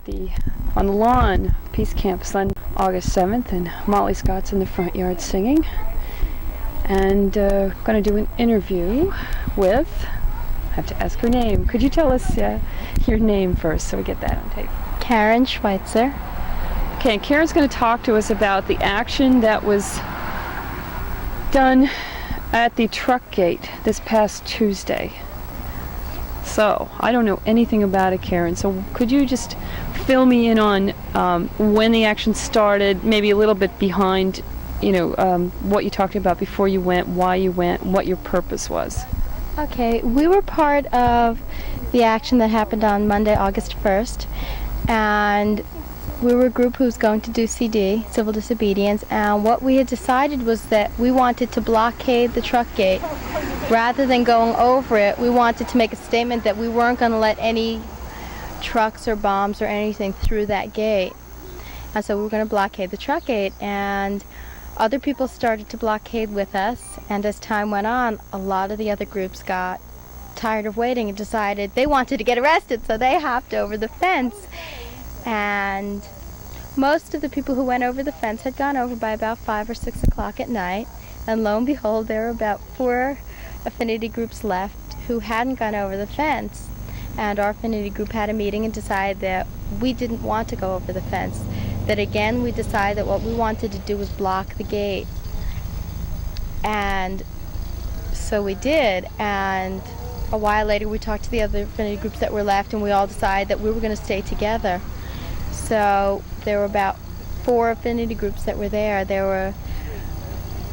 On the lawn, Peace Camp Sunday, August 7th, and Molly Scott's in the front yard singing. And going to do an interview with, I have to ask her name. Could you tell us your name first so we get that on tape? Karen Schweitzer. Okay, Karen's going to talk to us about the action that was done at the truck gate this past Tuesday. So, I don't know anything about it, Karen, so could you just fill me in on when the action started, maybe a little bit behind, what you talked about before you went, why you went, what your purpose was? Okay, we were part of the action that happened on Monday, August 1st, and we were a group who was going to do CD, civil disobedience, and what we had decided was that we wanted to blockade the truck gate. Rather than going over it, we wanted to make a statement that we weren't going to let any trucks or bombs or anything through that gate. And so we were going to blockade the truck gate, and other people started to blockade with us, and as time went on, a lot of the other groups got tired of waiting and decided they wanted to get arrested, so they hopped over the fence. And most of the people who went over the fence had gone over by about 5 or 6 o'clock at night, and lo and behold, there were about 4 affinity groups left who hadn't gone over the fence. And our affinity group had a meeting and decided that we didn't want to go over the fence. That again, we decided that what we wanted to do was block the gate. And so we did, and a while later we talked to the other affinity groups that were left, and we all decided that we were going to stay together. So there were about 4 affinity groups that were there. There were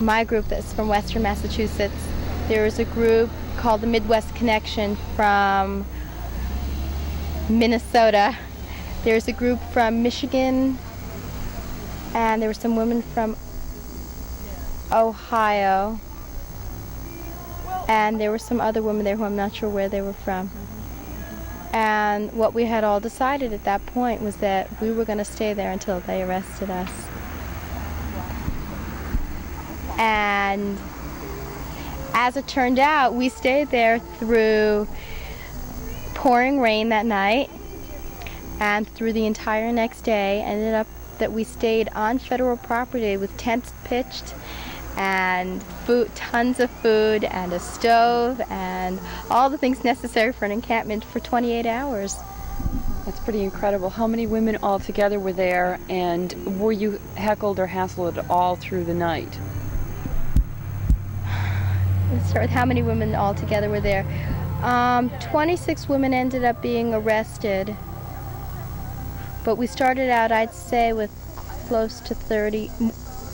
my group that's from Western Massachusetts. There was a group called the Midwest Connection from Minnesota. There's a group from Michigan, and there were some women from Ohio, and there were some other women there who I'm not sure where they were from. And what we had all decided at that point was that we were going to stay there until they arrested us. And as it turned out, we stayed there through pouring rain that night and through the entire next day. Ended up that we stayed on federal property with tents pitched and food, tons of food and a stove and all the things necessary for an encampment for 28 hours. That's pretty incredible. How many women altogether were there, and were you heckled or hassled at all through the night? Let's start with how many women altogether were there. 26 women ended up being arrested, but we started out, I'd say, with close to 30,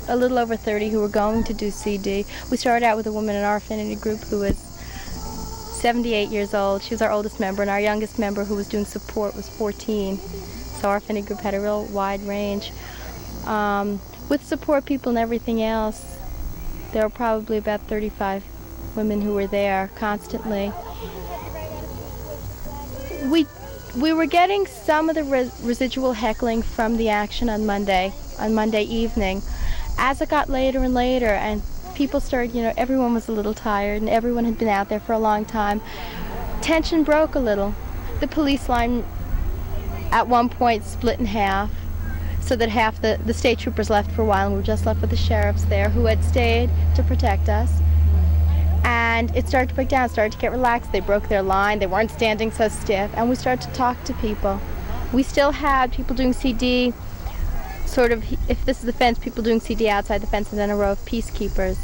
a little over 30 who were going to do CD. We started out with a woman in our affinity group who was 78 years old. She was our oldest member, and our youngest member who was doing support was 14. So our affinity group had a real wide range. With support people and everything else, there were probably about 35 women who were there constantly. We were getting some of the residual heckling from the action on Monday evening. As it got later and later, and people started, everyone was a little tired, and everyone had been out there for a long time, tension broke a little. The police line at one point split in half, so that half the state troopers left for a while, and we were just left with the sheriffs there who had stayed to protect us. And it started to break down, started to get relaxed. They broke their line, they weren't standing so stiff, and we started to talk to people. We still had people doing CD, sort of, if this is the fence, people doing CD outside the fence, and then a row of peacekeepers.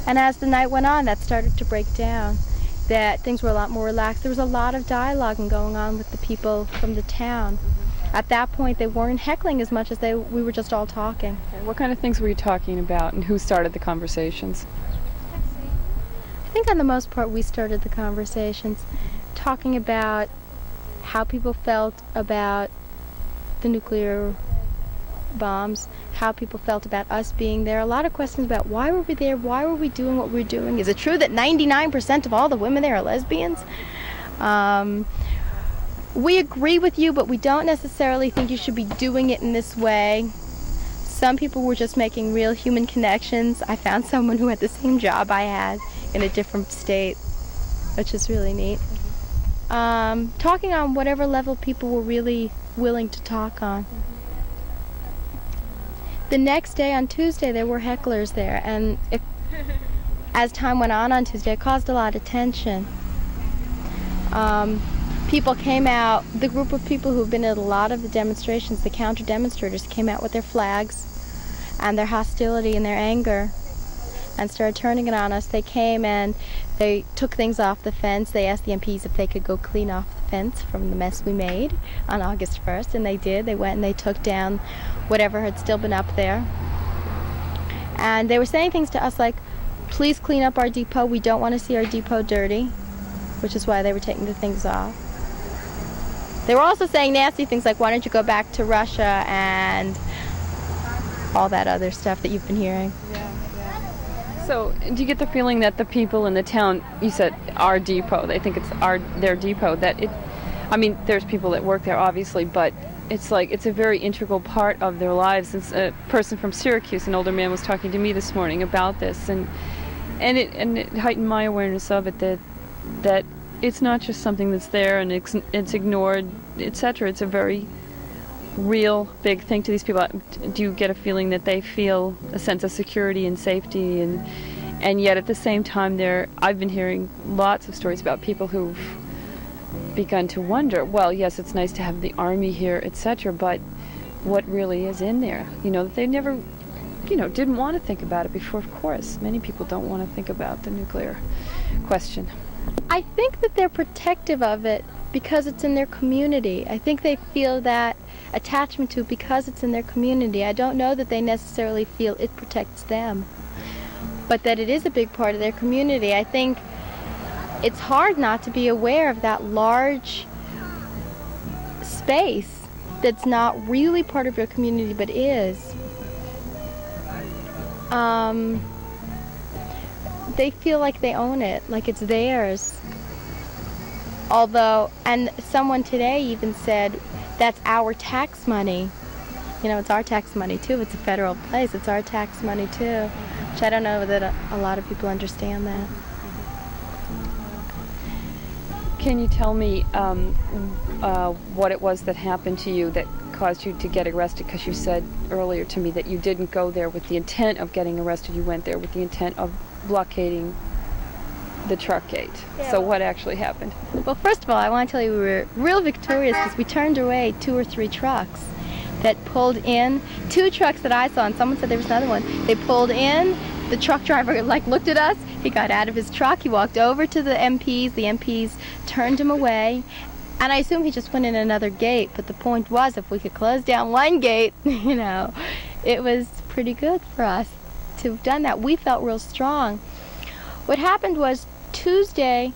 And as the night went on, that started to break down, that things were a lot more relaxed. There was a lot of dialoguing going on with the people from the town. At that point, they weren't heckling as much as we were just all talking. What kind of things were you talking about, and who started the conversations? I think on the most part we started the conversations talking about how people felt about the nuclear bombs, how people felt about us being there. A lot of questions about why were we there, why were we doing what we were doing. Is it true that 99% of all the women there are lesbians? We agree with you, but we don't necessarily think you should be doing it in this way. Some people were just making real human connections. I found someone who had the same job I had in a different state, which is really neat. Talking on whatever level people were really willing to talk on. The next day, on Tuesday, there were hecklers there, and as time went on Tuesday, it caused a lot of tension. People came out, the group of people who've been at a lot of the demonstrations, the counter-demonstrators, came out with their flags and their hostility and their anger and started turning it on us. They came and they took things off the fence. They asked the MPs if they could go clean off the fence from the mess we made on August 1st, and they did. They went and they took down whatever had still been up there. And they were saying things to us like, please clean up our depot. We don't want to see our depot dirty, which is why they were taking the things off. They were also saying nasty things like, why don't you go back to Russia, and all that other stuff that you've been hearing. So, do you get the feeling that the people in the town, you said our depot, they think it's their depot, that it, I mean, there's people that work there obviously, but it's like it's a very integral part of their lives. It's a person from Syracuse, an older man, was talking to me this morning about this, and it heightened my awareness of it, that it's not just something that's there and it's ignored, etc. It's a very real big thing to these people. Do you get a feeling that they feel a sense of security and safety, and yet at the same time I've been hearing lots of stories about people who've begun to wonder, well, yes, it's nice to have the army here, etc., but what really is in there? You know, they never, didn't want to think about it before. Of course, many people don't want to think about the nuclear question. I think that they're protective of it because it's in their community. I think they feel that attachment to it because it's in their community. I don't know that they necessarily feel it protects them, but that it is a big part of their community. I think it's hard not to be aware of that large space that's not really part of your community but is. They feel like they own it, like it's theirs. Although, and someone today even said, that's our tax money. It's our tax money too. It's a federal place. It's our tax money too. Which I don't know that a lot of people understand that. Can you tell me what it was that happened to you that caused you to get arrested? Because you said earlier to me that you didn't go there with the intent of getting arrested. You went there with the intent of blockading the truck gate. Yeah. So what actually happened? Well, first of all, I want to tell you we were real victorious because we turned away 2 or 3 trucks that pulled in. 2 trucks that I saw, and someone said there was another one. They pulled in. The truck driver looked at us. He got out of his truck. He walked over to the MPs. The MPs turned him away. And I assume he just went in another gate. But the point was, if we could close down one gate, it was pretty good for us to have done that. We felt real strong. What happened was Tuesday,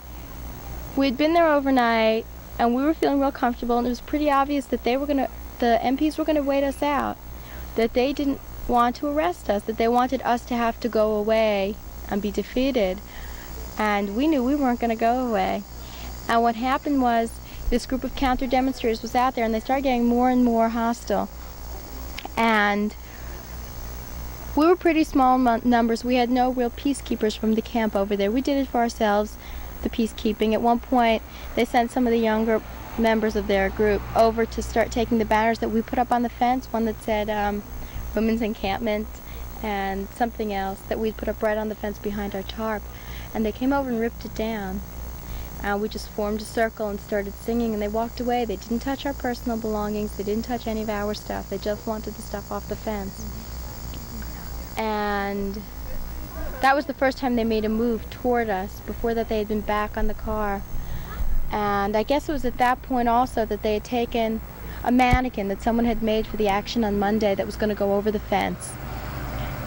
we'd been there overnight, and we were feeling real comfortable, and it was pretty obvious that the MPs were going to wait us out, that they didn't want to arrest us, that they wanted us to have to go away and be defeated, and we knew we weren't going to go away. And what happened was this group of counter-demonstrators was out there, and they started getting more and more hostile, and we were pretty small numbers. We had no real peacekeepers from the camp over there. We did it for ourselves, the peacekeeping. At one point, they sent some of the younger members of their group over to start taking the banners that we put up on the fence, one that said Women's Encampment and something else that we'd put up right on the fence behind our tarp. And they came over and ripped it down. And we just formed a circle and started singing, and they walked away. They didn't touch our personal belongings. They didn't touch any of our stuff. They just wanted the stuff off the fence. And that was the first time they made a move toward us. Before that, they had been back on the car. And I guess it was at that point also that they had taken a mannequin that someone had made for the action on Monday that was going to go over the fence.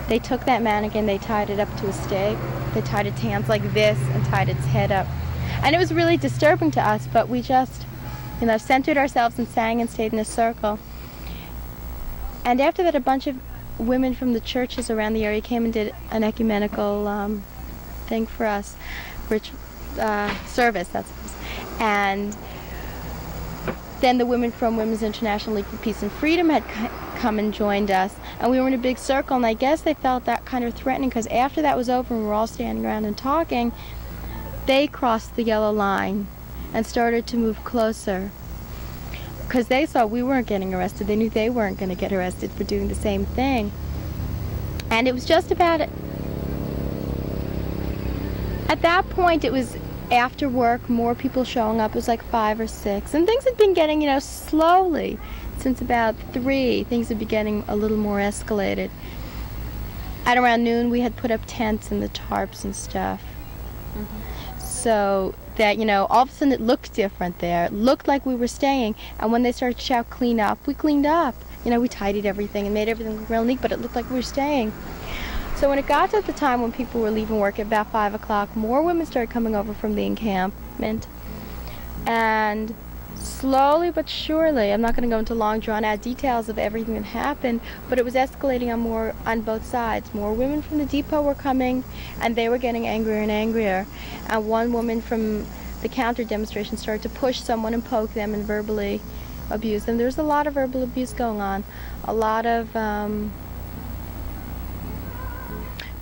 They took that mannequin, they tied it up to a stake. They tied its hands like this and tied its head up. And it was really disturbing to us, but we just, centered ourselves and sang and stayed in a circle. And after that, a bunch of women from the churches around the area came and did an ecumenical thing for us, service, that's what it was. And then the women from Women's International League for Peace and Freedom had come and joined us, and we were in a big circle, and I guess they felt that kind of threatening, because after that was over and we were all standing around and talking, they crossed the yellow line and started to move closer. because they saw we weren't getting arrested. They knew they weren't going to get arrested for doing the same thing. And it was just about it. At that point, it was after work, more people showing up. It was like 5 or 6. And things had been getting, slowly. Since about 3, things had been getting a little more escalated. At around noon, we had put up tents and the tarps and stuff. So that, all of a sudden it looked different there. It looked like we were staying. And when they started to shout, clean up, we cleaned up. We tidied everything and made everything look real neat, but it looked like we were staying. So when it got to the time when people were leaving work at about 5 o'clock, more women started coming over from the encampment. And slowly but surely, I'm not going to go into long drawn-out details of everything that happened, but it was escalating on both sides. More women from the depot were coming, and they were getting angrier and angrier. And one woman from the counter demonstration started to push someone and poke them and verbally abuse them. There was a lot of verbal abuse going on, a lot of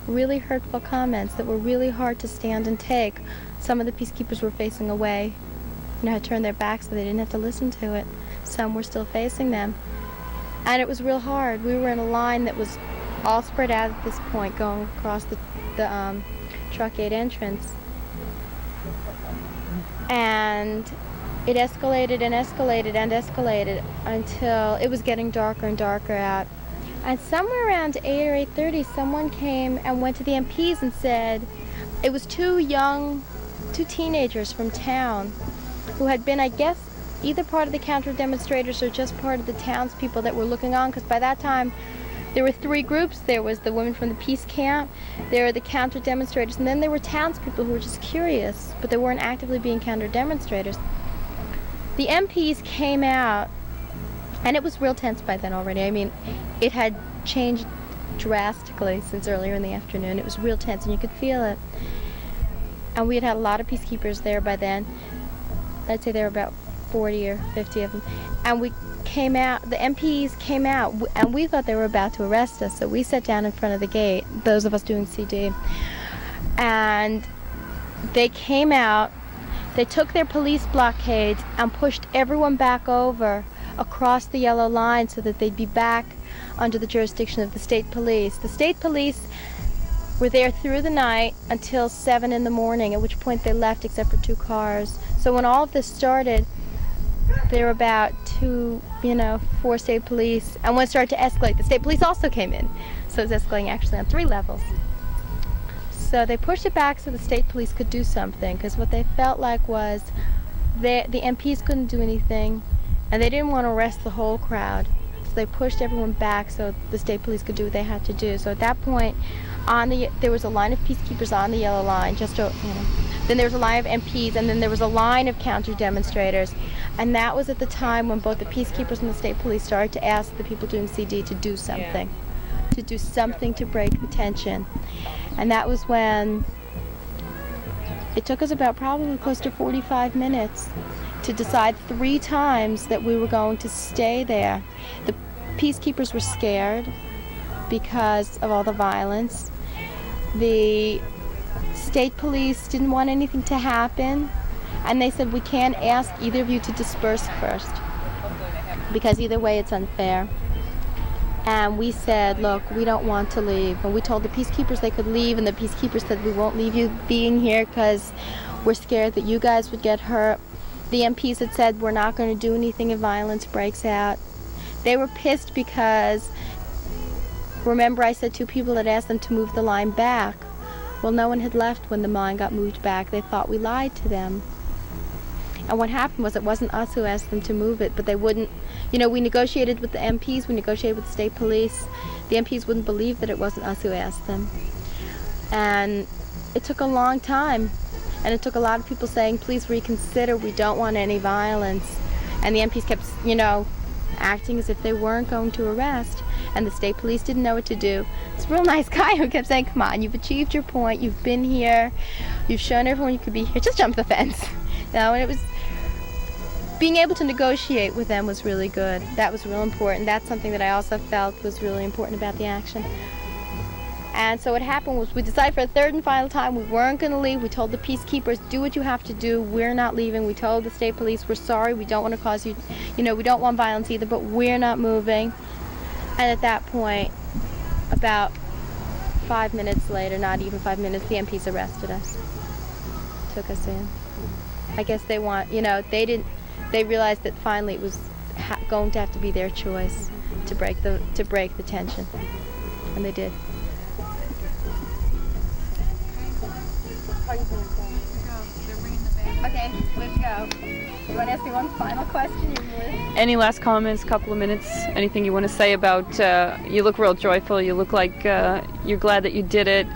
really hurtful comments that were really hard to stand and take. Some of the peacekeepers were facing away, had turned their backs so they didn't have to listen to it. Some were still facing them. And it was real hard. We were in a line that was all spread out at this point, going across the truck gate entrance. And it escalated and escalated and escalated until it was getting darker and darker out. And somewhere around 8 or 8:30, someone came and went to the MPs and said, it was two teenagers from town who had been, I guess, either part of the counter demonstrators or just part of the townspeople that were looking on, because by that time there were 3 groups. There was the women from the peace camp, there were the counter demonstrators, and then there were townspeople who were just curious, but they weren't actively being counter demonstrators. The MPs came out, and it was real tense by then already. I mean, it had changed drastically since earlier in the afternoon. It was real tense, and you could feel it. And we had had a lot of peacekeepers there by then. I'd say there were about 40 or 50 of them. And we came out, the MPs came out, and we thought they were about to arrest us. So we sat down in front of the gate, those of us doing CD. And they came out, they took their police blockades and pushed everyone back over across the yellow line so that they'd be back under the jurisdiction of the state police. The state police were there through the night until 7 in the morning, at which point they left except for 2 cars. So when all of this started, there were about 4 state police, and when it started to escalate, the state police also came in. So it was escalating actually on 3 levels. So they pushed it back so the state police could do something, because what they felt like was the MPs couldn't do anything, and they didn't want to arrest the whole crowd. So they pushed everyone back so the state police could do what they had to do. So at that point, there was a line of peacekeepers on the yellow line, then there was a line of MPs, and then there was a line of counter demonstrators. And that was at the time when both the peacekeepers and the state police started to ask the people doing CD to do something, to break the tension. And that was when it took us about probably close to 45 minutes to decide 3 times that we were going to stay there. The peacekeepers were scared because of all the violence. The state police didn't want anything to happen, and they said, we can't ask either of you to disperse first, because either way it's unfair. And we said, look, we don't want to leave. And we told the peacekeepers they could leave, and the peacekeepers said, we won't leave you being here because we're scared that you guys would get hurt. The MPs had said, we're not going to do anything if violence breaks out. They were pissed because, remember I said 2 people had asked them to move the line back. Well, no one had left when the line got moved back. They thought we lied to them. And what happened was, it wasn't us who asked them to move it, but they wouldn't. We negotiated with the MPs, we negotiated with the state police. The MPs wouldn't believe that it wasn't us who asked them. And it took a long time. And it took a lot of people saying, please reconsider, we don't want any violence. And the MPs kept, acting as if they weren't going to arrest. And the state police didn't know what to do. This real nice guy who kept saying, come on, you've achieved your point, you've been here, you've shown everyone you could be here, just jump the fence. And it was, being able to negotiate with them was really good. That was real important. That's something that I also felt was really important about the action. And so what happened was we decided for a third and final time we weren't going to leave. We told the peacekeepers, do what you have to do. We're not leaving. We told the state police, we're sorry. We don't want to cause you, we don't want violence either, but we're not moving. And at that point, about 5 minutes later, not even 5 minutes, the MPs arrested us, took us in. I guess they they realized that finally it was going to have to be their choice to break the tension, and they did. Okay, let's go. You want to ask me one final question? Any last comments? Couple of minutes? Anything you want to say about? You look real joyful. You look like you're glad that you did it.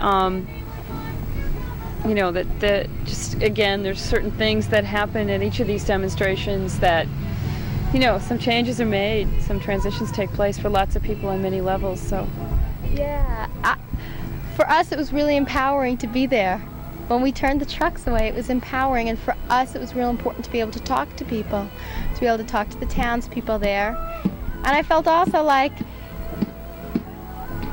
That just again, there's certain things that happen at each of these demonstrations that, some changes are made, some transitions take place for lots of people on many levels. So. Yeah, for us it was really empowering to be there. When we turned the trucks away, it was empowering, and for us it was real important to be able to talk to people, to be able to talk to the townspeople there. And I felt also like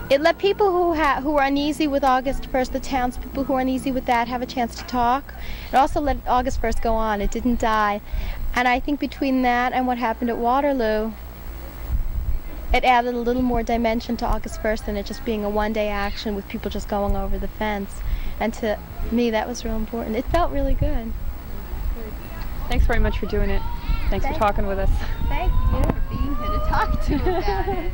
it let people who were uneasy with August 1st, the townspeople who were uneasy with that, have a chance to talk. It also let August 1st go on. It didn't die. And I think between that and what happened at Waterloo, it added a little more dimension to August 1st than it just being a one-day action with people just going over the fence. And to me, that was real important. It felt really good. Thanks very much for doing it. Thanks for talking with us. Thank you for being here to talk to about it.